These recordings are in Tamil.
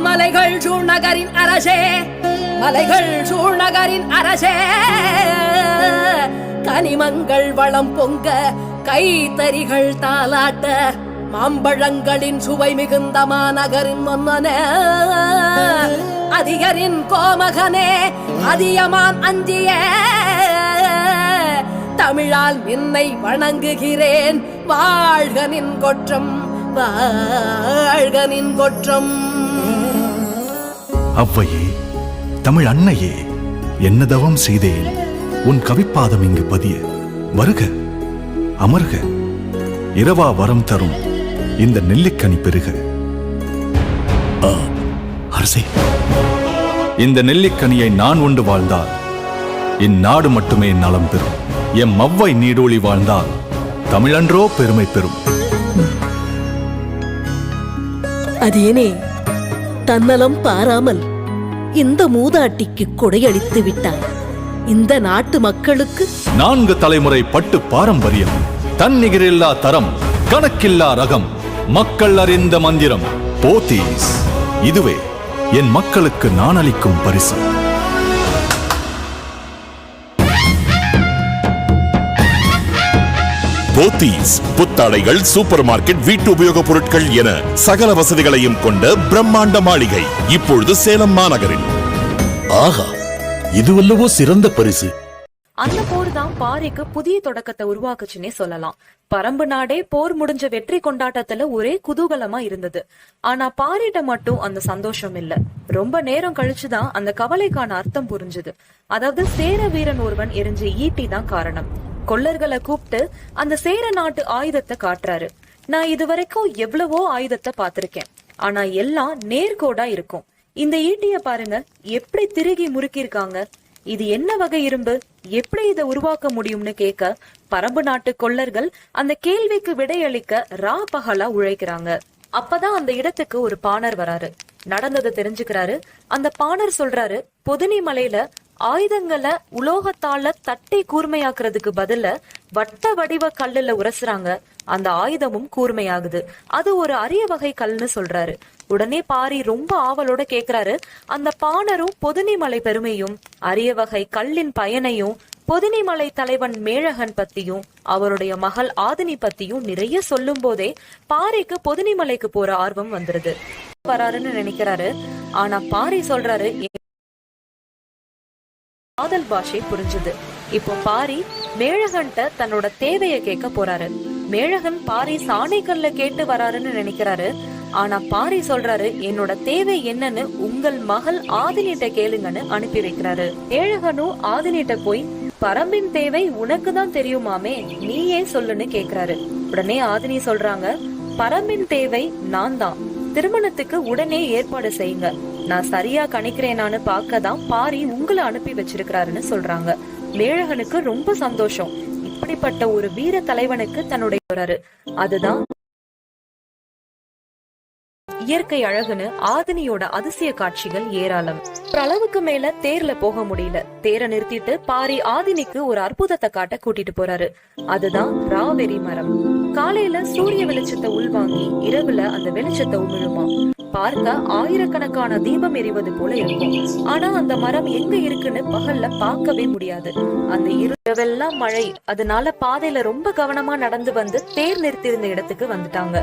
மலைகள் சூழ்நகரின் அரசே, மலைகள் சூழ்நகரின் அரசே, கனிமங்கள் வளம் பொங்க கைத்தறிகள் தாலாட்ட, மாம்பழங்களின் சுவை மிகுந்த மாநகரின் மன்னனே, அதிகரின் கோமகனே, அதியமான் அஞ்சிய தமிழால் நின்னை வணங்குகிறேன். வாழ்கனின் கொற்றம், வாழ்கனின் கொற்றம். அவ்வையே, தமிழ் அன்னையே, என்ன தவம் செய்தேன் உன் கவிப்பாதம் இங்கு பதிய. வருக, அமர்க, இரவா வரம் தரும் இந்த நெல்லிக்கனி பெருக. அரசே, இந்த நெல்லிக்கனியை நான் உண்டு வாழ்ந்தால் இந்நாடு மட்டுமே நலம் பெறும். எம் அவ்வை நீடோழி வாழ்ந்தால் தமிழன்றோ பெருமை பெறும். அதேனே, தன்னலம் பாராமல் இந்த மூதாட்டிக்கு கொடையளித்து விட்டாய். இந்த நாட்டு மக்களுக்கு 4 தலைமுறை பட்டு பாரம்பரியம், தன்னிகரில்லா தரம், கணக்கில்லா ரகம், மக்கள் அறிந்த மந்திரம். போத்தீஸ், இதுவே என் மக்களுக்கு நான் அளிக்கும் பரிசு. போத்தீஸ் புத்தாடைகள், சூப்பர் மார்க்கெட், வீட்டு உபயோகப் பொருட்கள் என சகல வசதிகளையும் கொண்ட பிரம்மாண்ட மாளிகை இப்பொழுது சேலம் மாநகரில். ஆஹா, இதுவல்லவோ சிறந்த பரிசு. அந்த போர் தான் பாரிக்கு புதிய தொடக்கத்தை உருவாக்குச்சுன்னே சொல்லலாம். பரம்பு நாடே போர் முடிஞ்ச வெற்றி கொண்டாட்டத்துல ஒரே குதூகலமா இருந்தது. ஆனா பாரிட்ட மட்டும் அந்த சந்தோஷம் இல்ல. ரொம்ப நேரம் கழிச்சுதான் அந்த கவலைக்கான அர்த்தம் புரிஞ்சுது. அதாவது சேர வீரன் ஒருவன் எரிஞ்ச ஈட்டி தான் காரணம். கொள்ளர்களை கூப்பிட்டு அந்த சேர நாட்டு ஆயுதத்தை காட்டுறாரு. நான் இதுவரைக்கும் எவ்வளவோ ஆயுதத்தை பாத்திருக்கேன், ஆனா எல்லாம் நேர்கோடா இருக்கும். இந்த ஈட்டிய பாருங்க, எப்படி திருகி முறுக்கிருக்காங்க. இது என்ன வகை இரும்பு, எப்படி இதை உருவாக்க முடியும்னு கேட்க பரம்பு நாட்டு கொள்ளர்கள் அந்த கேள்விக்கு விடையளிக்க ரா பகலா உழைக்கிறாங்க. அப்பதான் அந்த இடத்துக்கு ஒரு பாணர் வராரு. நடந்ததை தெரிஞ்சுக்கிறாரு. அந்த பாணர் சொல்றாரு, பொதினி மலையில ஆயுதங்களை உலோகத்தால தட்டி கூர்மையாக்குறதுக்கு பதில வட்ட வடிவ கல்லுல உரசுறாங்க. அந்த ஆயுதமும் கூர்மையாகுது. அது ஒரு அரிய வகை கல்னு சொல்றாரு. உடனே பாரி ரொம்ப ஆவலோட கேக்குறாரு. அந்த பாணரும் பொதினிமலை பெருமையும் அரிய வகை கல்லின் பயனையும் பொதினிமலை தலைவன் மேழகன் பத்தியும் அவருடைய மகள் ஆதினி பத்தியும் நிறைய சொல்லும் போதே பாரிக்கு பொதினிமலைக்கு போற ஆர்வம் வந்துருது. வராருன்னு நினைக்கிறாரு. ஆனா பாரி சொல்றாரு, காதல் பாஷை புரிஞ்சுது. இப்போ பாரி மேழகன்ட்ட தன்னோட தேவையை கேட்க போறாரு. மேழகன் பாரி சாணைக்கல்ல கேட்டு வராருன்னு நினைக்கிறாரு. ஆனா பாரி சொல்றாரு, என்னோட தேவை என்னன்னு உங்கள் மகள் ஆதினிட்ட கேளுங்கன்னு அனுப்பி வைக்கிறாரு. மேழகனும் ஆதினிட்ட போய், பரம்பின் தேவை உனக்கு தான் தெரியுமாமே, நீயே சொல்லுன்னு கேக்குறாரு. உடனே ஆதினி சொல்றாங்க, பரம்பின் தேவை நான் தான். திருமணத்துக்கு உடனே ஏற்பாடு செய்யுங்க. நான் சரியா கணிக்கிறேனான்னு பார்க்கதான் பாரி உங்களை அனுப்பி வச்சிருக்கிறாருன்னு சொல்றாங்க. மேழகனுக்கு ரொம்ப சந்தோஷம். இப்படிப்பட்ட ஒரு வீர தலைவனுக்கு தன்னுடைய அதுதான் இயற்கை அழகுன்னு ஆதினியோட அதிசய காட்சிகள் ஏராளம். ஒரு அளவுக்கு மேல தேர்ல போக முடியல. தேரை நிறுத்திட்டு பாரி ஆதினிக்கு ஒரு அற்புதத்தை காட்ட கூட்டிட்டு போறாரு. அதுதான் ராவெரி மரம். காலையில சூரிய வெளிச்சத்தை உள்வாங்கி இரவுல அந்த வெளிச்சத்தை உமிழுமா. பார்க்க ஆயிரக்கணக்கான தீபம் எரிவது போல இருக்கும். ஆனா அந்த மரம் எங்க இருக்குன்னு பகல்ல பார்க்கவே முடியாது. அந்த இரவெல்லாம் மழை. அதனால பாதையில ரொம்ப கவனமா நடந்து வந்து தேர் நிறுத்தியிருந்த இடத்துக்கு வந்துட்டாங்க.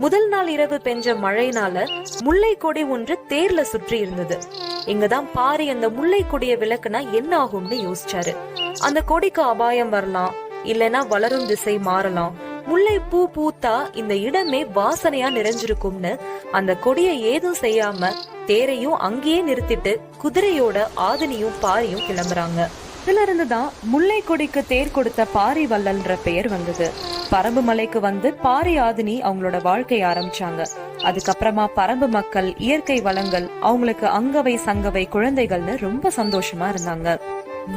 முதல் நாள் இரவு பெஞ்ச மழையினால முல்லை கொடி ஒன்று தேர்ல சுற்றி இருந்தது. இங்கதான் பாரி அந்த முல்லை கொடிய விளக்குனா என்ன ஆகும்னு யோசிச்சாரு. அந்த கொடிக்கு அபாயம் வரலாம், இல்லைன்னா வளரும் திசை மாறலாம். முல்லை பூ பூத்தா இந்த இடமே வாசனையா நிறைஞ்சிருக்கும்னு அந்த கொடியை ஏதும் செய்யாம தேரையும் அங்கேயே நிறுத்திட்டு குதிரையோட ஆதினியும் பாரியும் கிளம்புறாங்க. இதுல இருந்துதான் முல்லை கொடிக்கு தேர் கொடுத்த பாரி வள்ளல்ன்ற பெயர் வந்தது. பரம்பு மலைக்கு வந்து பாரி ஆதினி அவங்களோட வாழ்க்கைய ஆரம்பிச்சாங்க. அதுக்கப்புறமா பரம்பு மக்கள், இயற்கை வளங்கள், அவங்களுக்கு அங்கவை சங்கவை குழந்தைகள்னு ரொம்ப சந்தோஷமா இருந்தாங்க.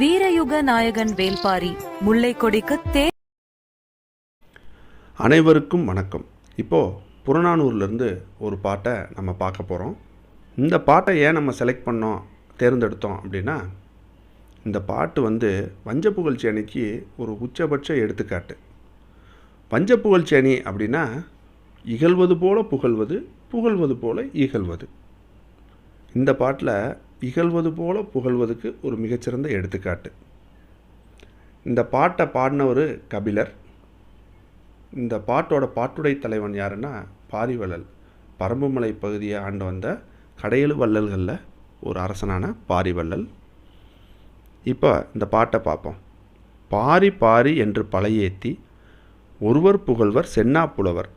வீரயுக நாயகன் வேல்பாரி முல்லை கொடிக்கு தேர். அனைவருக்கும் வணக்கம். இப்போது புறநானூர்லேருந்து ஒரு பாட்டை நம்ம பார்க்க போகிறோம். இந்த பாட்டை ஏன் நம்ம செலக்ட் பண்ணோம், தேர்ந்தெடுத்தோம் அப்படின்னா, இந்த பாட்டு வஞ்சப்புகழ்ச்சி அணிக்கு ஒரு உச்சபட்ச எடுத்துக்காட்டு. வஞ்சப்புகழ்ச்சி அணி அப்படின்னா இகழ்வது போல புகழ்வது, புகழ்வது போல இகழ்வது. இந்த பாட்டில் இகழ்வது போல புகழ்வதுக்கு ஒரு மிகச்சிறந்த எடுத்துக்காட்டு. இந்த பாட்டை பாடினவர் கபிலர். இந்த பாட்டோட பாட்டுடை தலைவன் யாருன்னா பாரிவள்ளல். பரம்புமலை பகுதியை ஆண்டு வந்த கடையெழு வள்ளல்களில் ஒரு அரசனான பாரிவள்ளல். இப்போ இந்த பாட்டை பார்ப்போம். பாரி பாரி என்று பழையேத்தி ஒருவர் புகழ்வர் சென்னா புலவர்.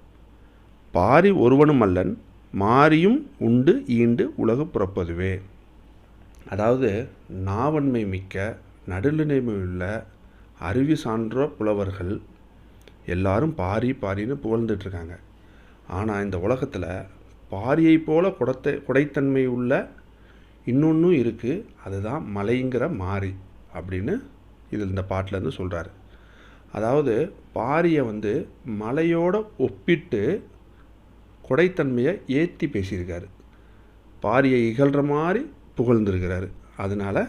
பாரி ஒருவனும் அல்லன் மாரியும் உண்டு ஈண்டு உலகு புறப்பதுவே. அதாவது நாவன்மை மிக்க நடுநிலைமையுள்ள அறிவு சான்ற புலவர்கள் எல்லாரும் பாரி பாரின்னு புகழ்ந்துட்டுருக்காங்க. ஆனால் இந்த உலகத்தில் பாரியை போல குடைத்தன்மை உள்ள இன்னொன்றும் இருக்குது, அதுதான் மலைங்கிற மாரி அப்படின்னு இதில் இந்த பாட்டிலேருந்து சொல்கிறாரு. அதாவது பாரியை மலையோடு ஒப்பிட்டு குடைத்தன்மையை ஏற்றி பேசியிருக்காரு. பாரியை இகழ்கிற மாதிரி புகழ்ந்துருக்கிறாரு. அதனால்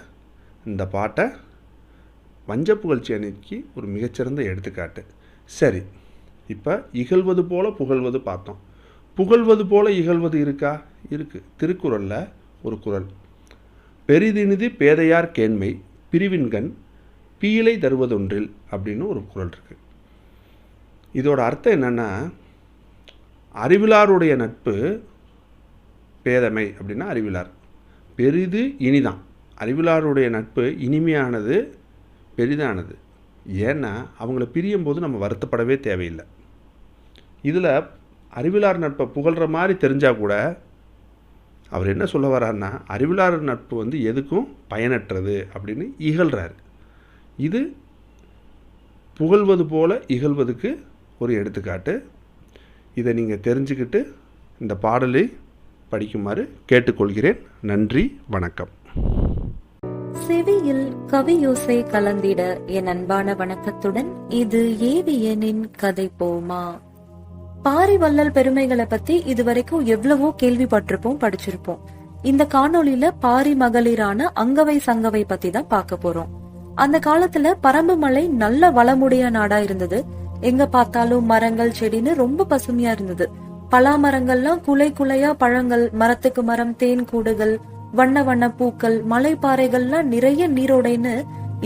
இந்த பாட்டை வஞ்ச புகழ்ச்சி அணிக்கு ஒரு மிகச்சிறந்த எடுத்துக்காட்டு. சரி, இப்போ இகழ்வது போல புகழ்வது பார்த்தோம். புகழ்வது போல இகழ்வது இருக்கா? இருக்குது. திருக்குறளில் ஒரு குறள், பெரிதினிது பேதையார் கேண்மை பிரிவின்கண் பீலை தருவதொன்றில் அப்படின்னு ஒரு குறள் இருக்குது. இதோட அர்த்தம் என்னென்னா, அறிவிலாருடைய நட்பு பேதமை அப்படின்னா அறிவிலார், பெரிது இனிதான். அறிவிலாருடைய நட்பு இனிமையானது, பெரிதானது. ஏன்னா அவங்கள பிரியும் போது நம்ம வருத்தப்படவே தேவையில்லை. இதில் அறிவிலார் நட்பை புகழ்கிற மாதிரி தெரிஞ்சால் கூட அவர் என்ன சொல்ல வர்றாருன்னா, அறிவிலார் நட்பு எதுக்கும் பயனற்றது அப்படின்னு இகழ்கிறார். இது புகழ்வது போல இகழ்வதுக்கு ஒரு எடுத்துக்காட்டு. இதை நீங்கள் தெரிஞ்சுக்கிட்டு இந்த பாடலை படிக்குமாறு கேட்டுக்கொள்கிறேன். நன்றி, வணக்கம். செவியில் கவியோசை கலந்திட என் அன்பான வணக்கத்துடன் இது ஏவியனின் கதை போமா. பாரிவள்ளல் பெருமைகளை பத்தி இதுவரைக்கும் எவ்வளவோ கேள்விப்பட்டிருப்போம், படிச்சிருப்போம். இந்த காணொளியில பாரி மகளிரான அங்கவை சங்கவை பத்தி தான் பார்க்க போறோம். அந்த காலத்துல பரம்புமலை நல்ல வளமுடைய நாடா இருந்தது. எங்க பார்த்தாலும் மரங்கள் செடின்னு ரொம்ப பசுமையா இருந்தது. பலா மரங்கள்லாம் குலை குலையா பழங்கள், மரத்துக்கு மரம் தேன் கூடுகள், வண்ண வண்ண பூக்கள், மலைப்பாறைகள்லாம் நிறைய நீரோடைன்னு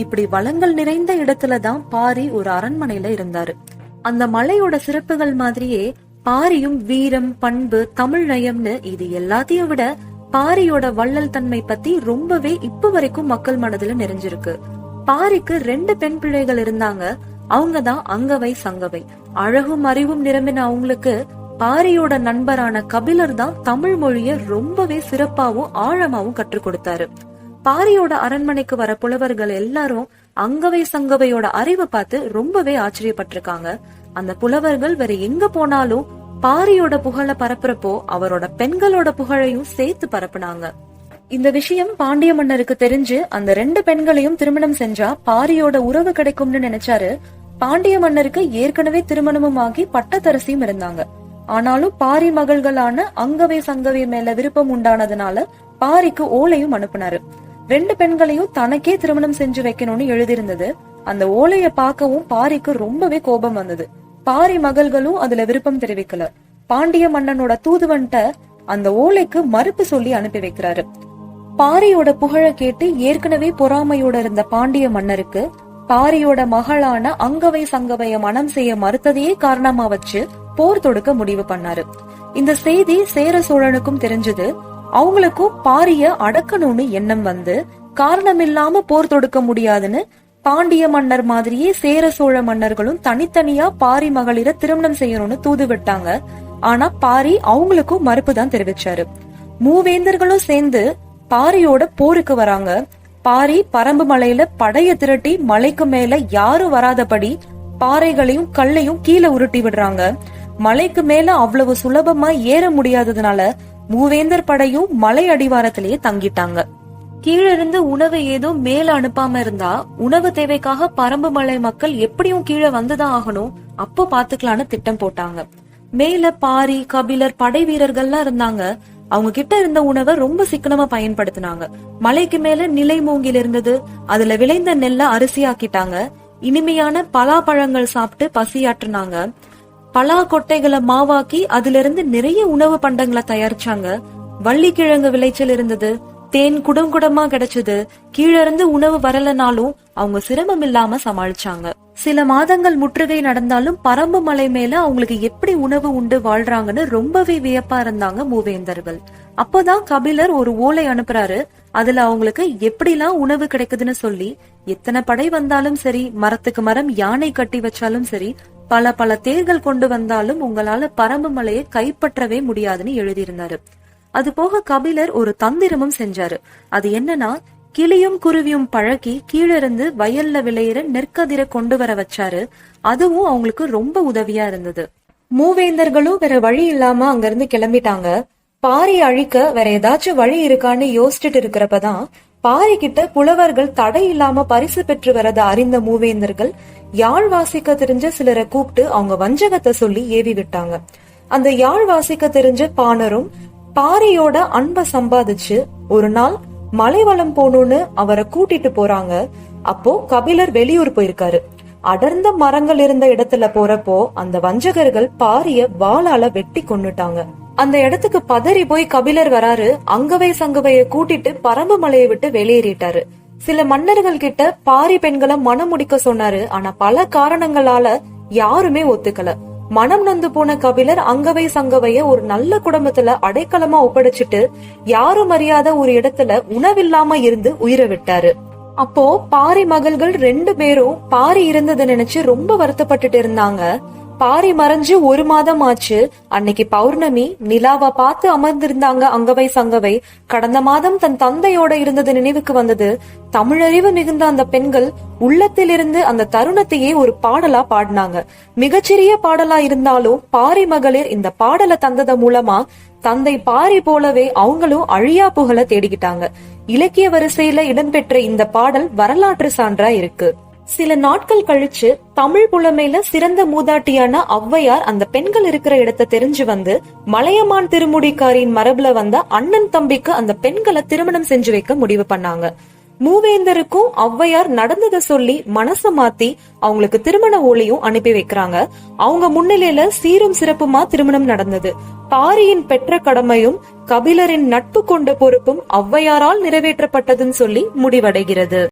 இப்படி வளங்கள் நிறைந்த இடத்துலதான் பாரி ஒரு அரண்மனையில இருந்தாரு. அந்த மலையோட சிறப்புகள் மாதிரியே பாரியும் வீரம், பண்பு, தமிழ் நயம்னு இது எல்லாத்தையும் விட பாரியோட வள்ளல் தன்மை பத்தி ரொம்பவே இப்ப வரைக்கும் மக்கள் மனதுல நிறைஞ்சிருக்கு. பாரிக்கு 2 பெண் பிள்ளைகள் இருந்தாங்க. அவங்கதான் அங்கவை சங்கவை. அழகும் அறிவும் நிரம்பின அவங்களுக்கு பாரியோட நண்பரான கபிலர் தான் தமிழ் மொழிய ரொம்பவே சிறப்பாவும் ஆழமாவும் கற்றுக் கொடுத்தாரு. பாரியோட அரண்மனைக்கு வர புலவர்கள் எல்லாரும் அங்கவை சங்கவையோட அறிவை பார்த்து ரொம்பவே ஆச்சரியப்பட்டிருக்காங்க. அந்த புலவர்கள் வேற எங்க போனாலும் பாரியோட புகழ பரப்புறப்போ அவரோட பெண்களோட புகழையும் சேர்த்து பரப்புனாங்க. இந்த விஷயம் பாண்டிய மன்னருக்கு தெரிஞ்சு அந்த 2 பெண்களையும் திருமணம் செஞ்சா பாரியோட உறவு கிடைக்கும்னு நினைச்சாரு. பாண்டிய மன்னருக்கு ஏற்கனவே திருமணமும் ஆகி பட்டத்தரசியும் இருந்தாங்க. ஆனாலும் பாரி மகள்களான அங்கவை சங்கவை மேல விருப்பம் உண்டானதுனால பாரிக்கு ஓலையும் அனுப்புனாரு. 2 பெண்களையும் தனக்கே திருமணம் செஞ்சு வைக்கணும்னு எழுதியிருந்தது. அந்த ஓலைய பார்க்கவும் பாரிக்கு ரொம்பவே கோபம் வந்தது. பாரி மகள்களும் அதுல விருப்பம் தெரிவிக்கல. பாண்டிய மன்னனோட தூதுவன்ட்ட அந்த ஓலைக்கு மறுப்பு சொல்லி அனுப்பி வைக்கிறாரு. பாரியோட புகழ கேட்டு ஏற்கனவே பொறாமையோட இருந்த பாண்டிய மன்னருக்கு பாரியோட மகளான அங்கவை சங்கவைய மனம் செய்ய மறுத்ததையே காரணமா வச்சு போர் தொடுக்க முடிவு பண்ணாரு. இந்த செய்தி சேர சோழனுக்கும் தெரிஞ்சது. அவங்களுக்கும் பாரிய அடக்கணும்னு எண்ணம் வந்து காரணமில்லாம போர் தொடுக்க முடியாதுன்னு பாண்டிய மன்னர் மாதிரியே சேர சோழ மன்னர்களும் தனித்தனியா பாரி மகளிர திருமணம் செய்யணும்னு தூது விட்டாங்க. ஆனா பாரி அவங்களுக்கும் மறுப்பு தான் தெரிவிச்சாரு. மூவேந்தர்களும் சேர்ந்து பாரியோட போருக்கு வராங்க. பாரி பரம்பு மலையில படைய திரட்டி மலைக்கு மேல யாரும் வராதபடி பாறைகளையும் கல்லையும் கீழே உருட்டி விடுறாங்க. மலைக்கு மேல அவ்வளவு சுலபமா ஏற முடியாததுனால மூவேந்தர் படையும் மலை அடிவாரத்திலேயே தங்கிட்டாங்க. கீழே இருந்து உணவு ஏதும் மேல அனுப்பாம இருந்தா உணவு தேவைக்காக பரம்பு மலை மக்கள் எப்படியும் கீழே வந்துதான் ஆகணும். அப்போ பாத்துக்கலான்னு திட்டம் போட்டாங்க. மேல பாரி, கபிலர், படை வீரர்கள்லாம் இருந்தாங்க. அவங்க கிட்ட இருந்த உணவை ரொம்ப சிக்கனமா பயன்படுத்தினாங்க. மலைக்கு மேல நிலை மூங்கில் இருந்தது. அதுல விளைந்த நெல்ல அரிசியாக்கிட்டாங்க. இனிமையான பலாப்பழங்கள் சாப்பிட்டு பசியாற்றினாங்க. பலா கொட்டைகளை மாவாக்கி அதுல இருந்து நிறைய உணவு பண்டங்களை தயாரிச்சாங்க. வள்ளிக்கிழங்கு விளைச்சல் இருந்தது, தேன் குடம் குடமா கிடைச்சது, கீழ இருந்து உணவு வரலனாலும் அவங்க சிரமம் இல்லாம சமாளிச்சாங்க. சில மாதங்கள் முற்றுகை நடந்தாலும் பரம்பு மலை மேல அவங்களுக்கு எப்படி உணவு உண்டு வாழ்றாங்கன்னு ரொம்பவே வியப்பா இருந்தாங்க மூவேந்தர்கள். அப்பதான் கபிலர் ஒரு ஓலை அனுப்புறாரு. அதுல அவங்களுக்கு எப்படிலாம் உணவு கிடைக்குதுன்னு சொல்லி, எத்தனை படை வந்தாலும் சரி, மரத்துக்கு மரம் யானை கட்டி வச்சாலும் சரி, பல பல தேர்கள் கொண்டு வந்தாலும் உங்களால பரம்பு மலையை கைப்பற்றவே முடியாதுன்னு எழுதியிருந்தாரு. அது போக கபிலர் ஒரு தந்திரமும் செஞ்சாரு. அது என்னன்னா, கிளியும் குருவியும் பழக்கி கீழிருந்து வயல்ல விளையிற நெற்கதிரை கொண்டு வர வச்சாரு. அதுவும் அவங்களுக்கு ரொம்ப உதவியா இருந்தது. மூவேந்தர்களும் வேற வழி இல்லாம அங்கிருந்து கிளம்பிட்டாங்க. பாரி அழிக்க வேற ஏதாச்சும் வழி இருக்கான்னு யோசிச்சுட்டு இருக்கிறப்பதான் பாரி கிட்ட புலவர்கள் தடை இல்லாம பரிசு பெற்று வரத அறிந்த மூவேந்தர்கள் யாழ் வாசிக்க தெரிஞ்ச சிலரை கூப்பிட்டு அவங்க வஞ்சகத்தை சொல்லி ஏவி விட்டாங்க. அந்த யாழ் வாசிக்க தெரிஞ்ச பாணரும் பாரியோட அன்பை சம்பாதிச்சு ஒரு நாள் மலைவளம் போகணும்னு அவரை கூட்டிட்டு போறாங்க. அப்போ கபிலர் வெளியூர் போயிருக்காரு. அடர்ந்த மரங்கள் இருந்த இடத்துல போறப்போ அந்த வஞ்சகர்கள் பாரிய வாளால வெட்டி கொன்னுட்டாங்க. அந்த இடத்துக்கு பதறி போய் கபிலர் வராரு. அங்கவை சங்கவைய கூட்டிட்டு பரம்பு மலையை விட்டு வெளியேறிட்டாரு. சில மன்னர்கள் கிட்ட பாரி பெண்களை மனம் முடிக்க சொன்னாரு. ஆனா பல காரணங்களால யாருமே ஒத்துக்கல. மனம் நொந்து போன கபிலர் அங்கவை சங்கவைய ஒரு நல்ல குடும்பத்துல அடைக்கலமா ஒப்படைச்சிட்டு யாரும் அறியாத ஒரு இடத்துல உணவில்லாம இருந்து உயிரை விட்டாரு. அப்போ பாரி மகள்கள் 2 பேரும் பாரி இருந்ததை நினைச்சு ரொம்ப வருத்தப்பட்டுட்டு இருந்தாங்க. பாரி மறைஞ்சு 1 மாதம் ஆச்சு. அன்னைக்கு பௌர்ணமி. நிலாவை பார்த்து அமர்ந்திருந்தாங்க அங்கவை சங்கவை. கடந்த மாதம் தன் தந்தையோட இருந்தது நினைவுக்கு வந்தது. தமிழறிவு மிகுந்த அந்த பெண்கள் உள்ளத்திலிருந்து அந்த தருணத்தையே ஒரு பாடலா பாடினாங்க. மிகச்சிறிய பாடலா இருந்தாலும் பாரி மகளிர் இந்த பாடலை தந்தத மூலமா தந்தை பாரி போலவே அவங்களும் அழியா புகழ தேடிக்கிட்டாங்க. இலக்கிய வரிசையில இடம்பெற்ற இந்த பாடல் வரலாற்று சான்றா இருக்கு. சில நாட்கள் கழிச்சு தமிழ் புலமையில சிறந்த மூதாட்டியான ஔவையார் அந்த பெண்கள் இருக்கிற இடத்தை தெரிஞ்சு வந்து மலையமான் திருமுடிக்காரின் மரபுல வந்த அண்ணன் தம்பிக்கு அந்த பெண்களை திருமணம் செஞ்சு வைக்க முடிவு பண்ணாங்க. மூவேந்தருக்கும் ஔவையார் நடந்ததை சொல்லி மனச மாத்தி அவங்களுக்கு திருமண ஓலையும் அனுப்பி வைக்கிறாங்க. அவங்க முன்னிலையில சீரும் சிறப்புமா திருமணம் நடந்தது. பாரியின் பெற்ற கடமையும் கபிலரின் நட்பு கொண்ட பொறுப்பும் ஔவையாரால் நிறைவேற்றப்பட்டதுன்னு சொல்லி முடிவடைகிறது.